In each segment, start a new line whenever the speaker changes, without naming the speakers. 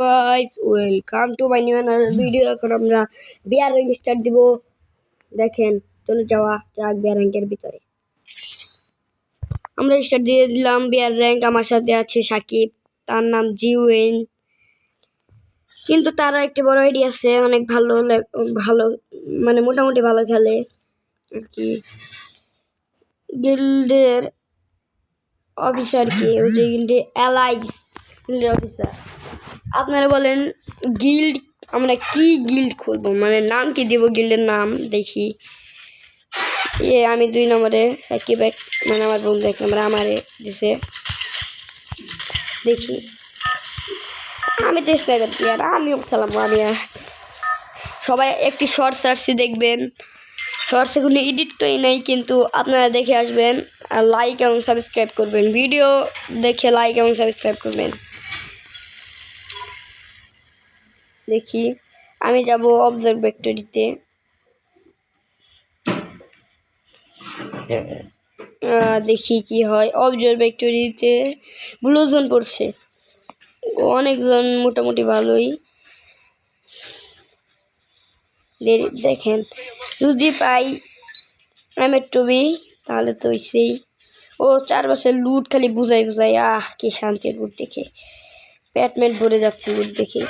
Guys welcome to my new another video. এখন আমরা BR rank start দিব। দেখেন চলে যাওয়া যাক বিআর র্যাঙ্কের ভিতরে। আমরা স্টার্ট দিয়ে দিলাম বিআর র্যাঙ্ক। আমার সাথে আছে সাকিব, তার নাম জিওয়েন, কিন্তু তারা একটা বড় আইডি আছে, অনেক ভালো ভালো মানে মোটামুটি ভালো খেলে আর কি। গিল্ডের অফিসার কি, ওই যে গিল্ডে অ্যালাইস গিল্ডের অফিসার। আপনারা বলেন গিল্ড আমরা কি গিল্ড খুলবো, মানে নাম কি দিব, গিল্ডের নাম দেখি। আমি 2 নম্বরে, সাকিব মানে আমার বন্ধু 1 নম্বরে আমারে দিছে। দেখি আমি চেষ্টা করছি আর আমিও খেলাম। আমি সবাই একটি শর্ট সার্চে দেখবেন, শর্টসে কোনো এডিট করি নাই, কিন্তু আপনারা দেখে আসবেন আর লাইক এবং সাবস্ক্রাইব করবেন। ভিডিও দেখে লাইক এবং সাবস্ক্রাইব করবেন। দেখি আমি যাব অবজার্ভ ভেক্টরিতে। দেখি কি হয়। অবজার্ভ ভেক্টরিতে ব্লু জোন পড়ছে, অনেকজন মোটামুটি ভালোই। দেখেন যদি পাই টুবি তাহলে তো সেই ও 4 বছর লুট খালি বুঝাই বুঝাই, কি শান্তির লুট দেখে, প্যাটমেন্ট ভরে যাচ্ছে লুট দেখে।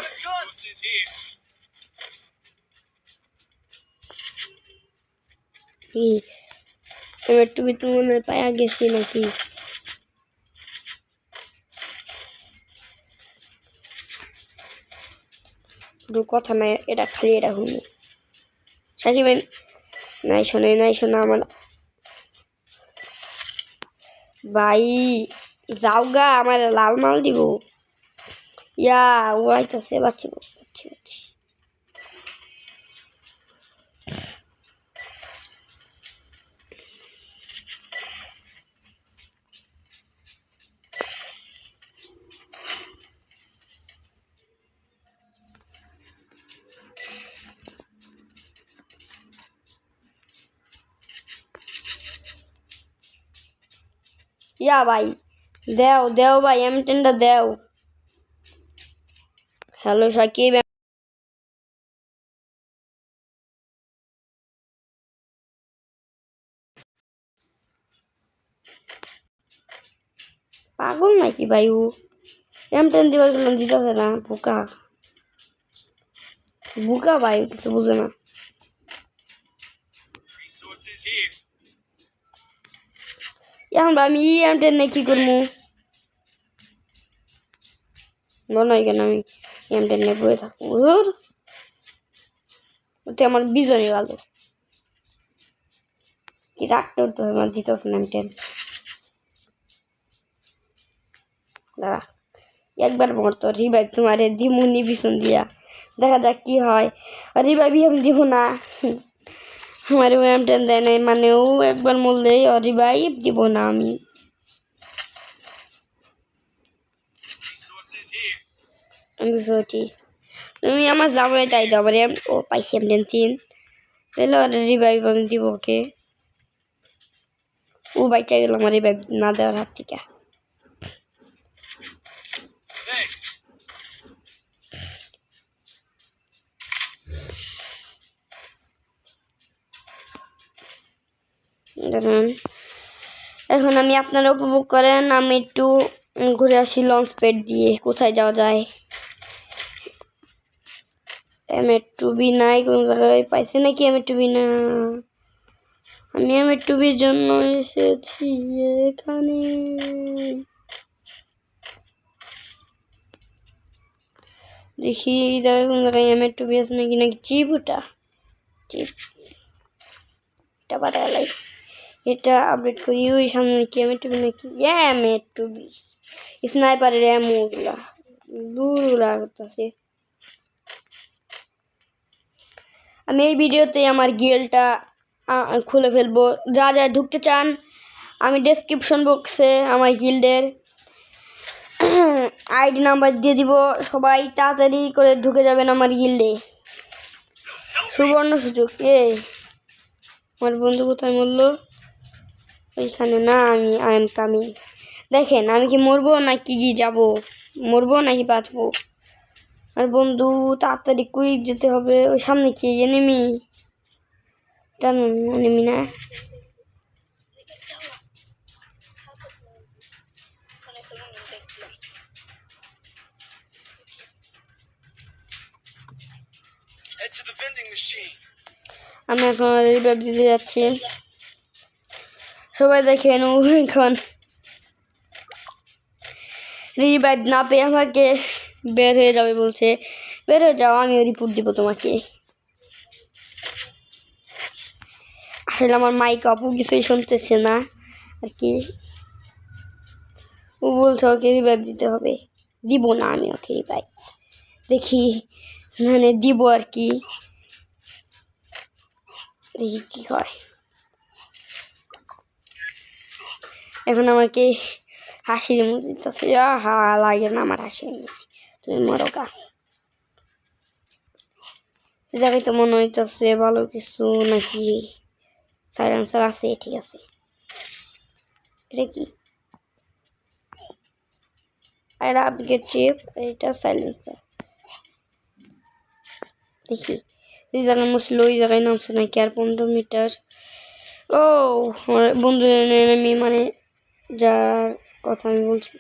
টুবি তো মনে হয় পায়া গেছি নাকি। কথা নাই, এটা খালি এটা হইনি। সাকিব নাই শোনা আমার ভাই, যাওগা আমার লাল মাল দিব। ও আইতাছে, বাচ্চি। ভাই দেও ভাই, M10টা দেও। হ্যালো সাকিব, পাগল নাকি ভাই? ও M10 দিবার জন্য দিতেছে না, বুকা ভাই, কিছু বুঝে না। এখন আমি M10 নিয়ে কি করবো? মনে হয় কেন আমি M10 নিয়ে বয়ে থাকবো? ওতে আমার বিজনই ভালো, কি রাখতে হতো আমার দিতেছে না M10। দাঁড়া একবার মরতো রিভাইভ তোমারে দিমুনি পিছন দিয়া, দেখা যাক কি হয়। রিভাইভ আমি দিব না, আমার M10 দেয় নাই, মানে ও একবার মরলেই রিভাইভ দিব না আমি। তুমি আমার জামাই তাই দাও, আবার ও পাইছি M10 তাহলে ওর রিভাইভ আমি দিব ওকে। ও বাইচা গেল আমার রিভাইভ না দেওয়ার হাত থেকে। এখন আমি আপনারা উপভোগ করেন, আমি একটু ঘুরে আসি লঞ্চ প্যাড দিয়ে। কোথায় যাওয়া যায়? M2B নাই কোন জায়গায়, পাইছে নাকি M2B? না, আমি M2Bর জন্য এসেছি এখানে। দেখি যাবে কোন জায়গায় M2B আছে নাকি। চিপটা এটা বাড়ালাই, এটা আপডেট করি। ওই সামনে কি M2B নাকি? M2B স্নাইপারের এমো গুলা দূর লাগতেছে। আমি এই ভিডিওতে আমার গিল্ডটা খুলে ফেলবো। যা ঢুকতে চান আমি ডেসক্রিপশন বক্সে আমার গিল্ডের আইডি নাম্বার দিয়ে দিব, সবাই তাড়াতাড়ি করে ঢুকে যাবেন আমার গিল্ডে। সুবর্ণ সুযোগ। আমার বন্ধু কোথায় মরলো? ওইখানে না, আই এম কামিং। দেখেন আমি কি মরবো নাকি যাব, মরবো নাকি বাঁচবো। আর বন্ধু তাড়াতাড়ি কুইক যেতে হবে। ওই সামনে কি এনিমি? জানো এনিমি না? আমি এখন রিভাইভ দিতে যাচ্ছি। সবাই দেখেন ও এখন রিভাইভ না পেয়ে আমাকে বের হয়ে যাবে বলছে। বের হয়ে যাও, আমি রিপোর্ট দিব তোমাকে। আসলে আমার মাইক আপু কিছুই শুনতেছে না আর কি। ও বলছে ওকে রিভাইভ দিতে হবে। দিব না আমি ওকে রিভাইভ, দেখি মানে দিব আর কি, দেখি কি হয়। এখন আমাকে হাসির ইমোজি দিতেছে। হা লাগে না আমার হাসির ইমোজি, তুমি মরো গা। জায়গায় তো মনে হইতেছে ভালো কিছু নাকি সাইলেন্সার আছে। ঠিক আছে, এটা কি? আর আপগ্রেড চিপ, এটা সাইলেন্সার। দেখি এই জায়গায় মুসলো, ওই জায়গায় নামছে নাকি। আর 15 মিটার। ও আমার বন্ধু এনিমি, মানে যার কথা আমি বলছি।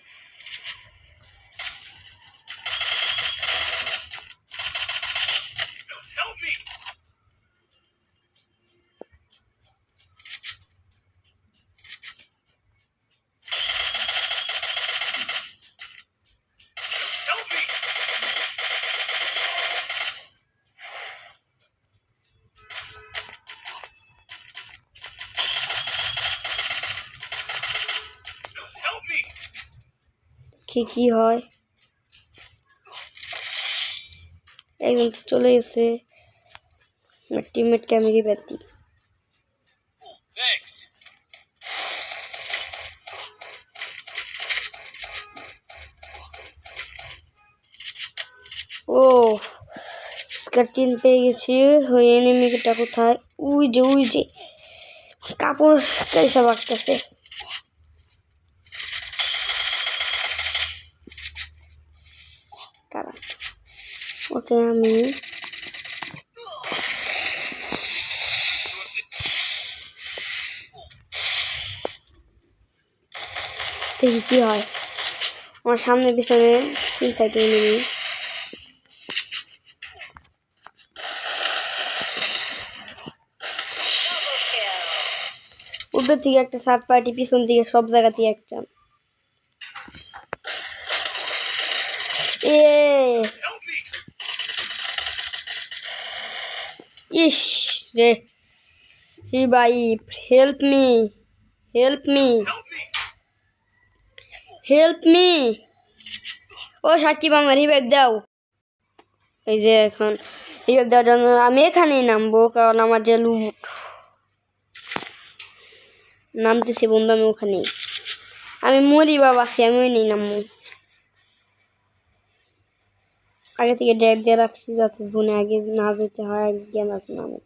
কি হয়? একজন তো চলে গেছে। আমার টিমমেটকে আমি রিভাইভ দিই। ও স্কার 3 পেয়ে গেছি। ওই এনিমিটা কোথায়? ওই যে কাপড় কাইসা বাঁকতেছে। ওকে আমি দেখি কি হয়। আমার সামনে পিছনে 3 এনিমি। উপর থেকে একটা থার্ড পার্টি, পিছন থেকে সব জায়গা থেকে একটা। ইস রে ভাই, help me, help me, help me. ও সাকিব আমার রিভাইভ দাও। এই যে এখন রিভাইভ দেওয়ার জন্য আমি এখানেই নামবো, কারণ আমার যে লুট নামতেছি বন্ধু, আমি ওখানেই। আমি মরি বাবা, আমি ওই নেই নামবো। আগে থেকে ড্যাগ দিয়ে রাখছি যাতে জোনে আগে না যেতে হয়, আগে নামে।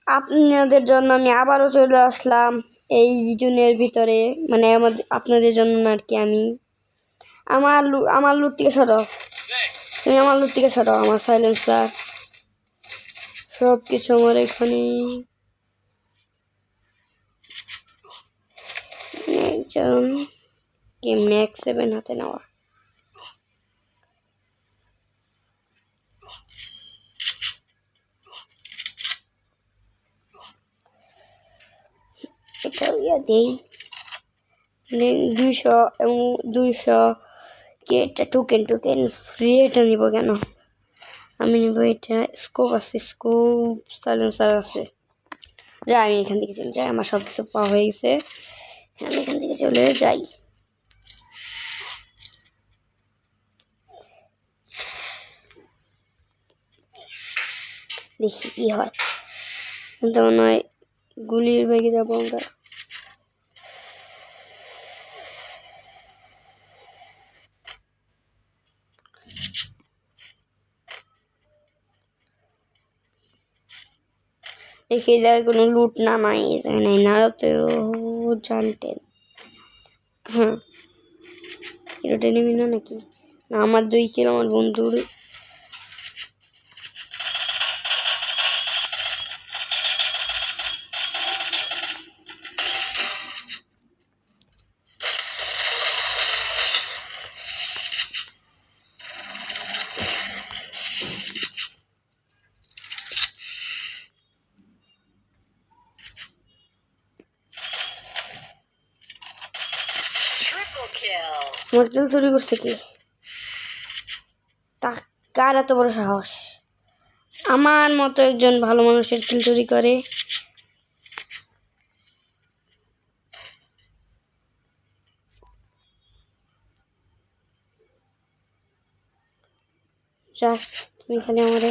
আপনাদের জন্য আমি আবারও চলে আসলাম এই জুনের ভিতরে, মানে আপনাদের জন্য আর কি। আমি আমার লুট থেকে সরাও, তুমি আমার লুট থেকে সরাও। আমার সাইলেন্সার সব কিছু আমার এখানে। একজন কি ম্যাক্স 7 হাতে নেওয়া। এটা ইয়া দেই 200 এবং 200 কি এটা টোকেন ফ্রি। এটা নিব কেন? আমি নিব এটা। স্কোপ আছে, স্কোপ সাইলেন্সার আছে। যা আমি এখান থেকে চলে যাই, আমার সব কিছু পাওয়া হয়ে গেছে। আমি এখান থেকে চলে যাই। দেখি কি হয়। কিন্তু মনে হয় গুলির বেগে যাবো আমরা। দেখি জায়গায় কোনো লুট না নাই, নাই না তো জানতেন। হ্যাঁ এটা এনিমি না নাকি? না, আমার 2 কিল আমার বন্ধুর। আমার কিল চুরি করছে কি? তা কার এত বড় সাহস আমার মতো একজন ভালো মানুষের কিল চুরি করে? তুমি খালি আমারে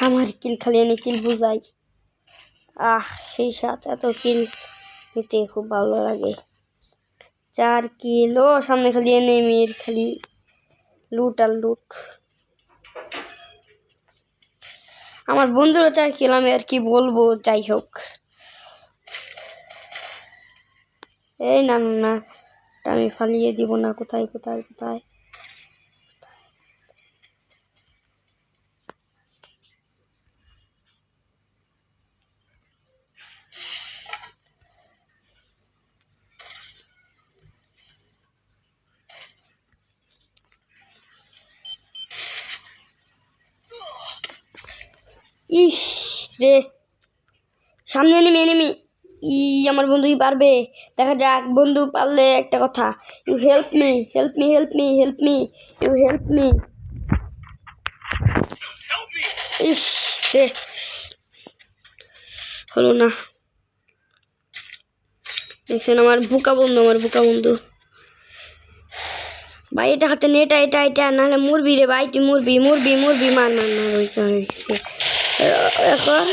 আমার কিল খালি এনে কিল বুঝাই। সেই সাথে এত কিল নিতে খুব ভালো লাগে। 4 কিল। ও সামনে খালি এনিমির খালি লুট আর লুট। আমার বন্ধুরা 4 কিল, আমি আর কি বলবো। যাই হোক, এই না না না, আমি ফালিয়ে দিব না। কোথায় কোথায় কোথায়? ইস রে, সামনে এনিমি এনিমি। আমার বন্ধু কি পারবে? দেখা যাক। বন্ধু পারলে একটা কথা, you help me help me help me help me you help me. ইস রে, হলো না। দেখছেন আমার বুকা বন্ধু, আমার বুকা বন্ধু। ভাই এটা হাতে নে, এটা এটা এটা, নাহলে মুরবি রে ভাই, তুই মুরবি মুরবি মুরবি। মার মার মার, ওইখানে এখন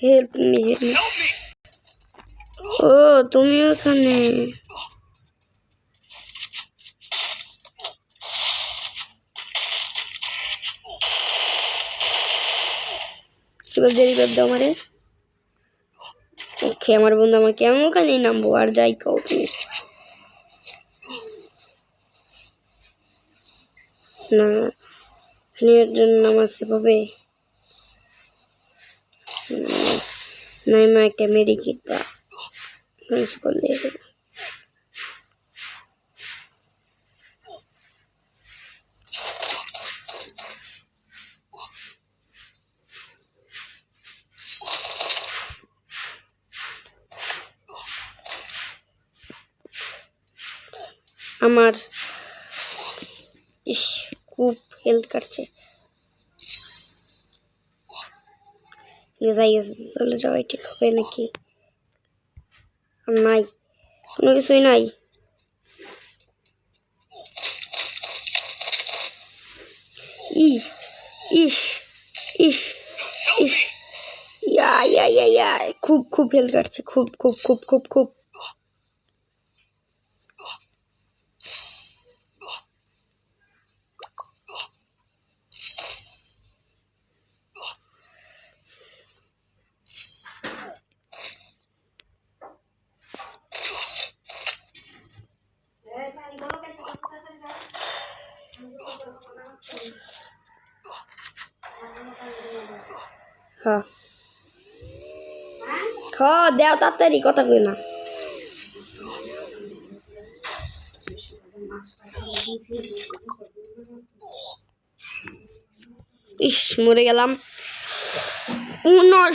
হেল্প মি হেল্প মি। ও তুমি ওখানে? কিভাবে দেরি করে দাও আমারে। ওকে আমার বন্ধু আমাকে, আমি ওখানে নামবো। আর যাই কও তুমি। না, এর জন্য নামাজতে পাবে। নাই মা, একটা মেডিকেট বা করলে আমার। ইস, খুব হেলথ কাটছে। যাই, চলে যাওয়াই ঠিক হবে নাকি? নাই, কোনো কিছুই নাই। ইস ইস ইস ইস, ইয়া ইয়া ইয়া ইয়া, খুব খুব হেলথ কাটছে, খুব খুব খুব খুব খুব। হ্যাঁ হ্যাঁ, দেও তাড়াতাড়ি, কথা কই না। ইস, মরে গেলাম।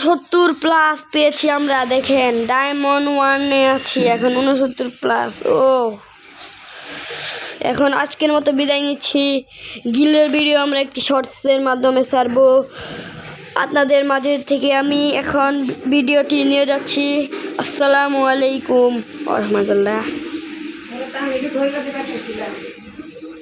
69+ পেয়েছি আমরা। দেখেন, ডায়মন্ড 1-এ আছি এখন, 69+। ও, এখন আজকের মতো বিদায় নিচ্ছি। গিলের ভিডিও আমরা একটি শর্টসের মাধ্যমে ছাড়বো আপনাদের মাঝে থেকে। আমি এখন ভিডিওটি নিয়ে যাচ্ছি। আসসালামু আলাইকুম ওয়া রাহমাতুল্লাহ।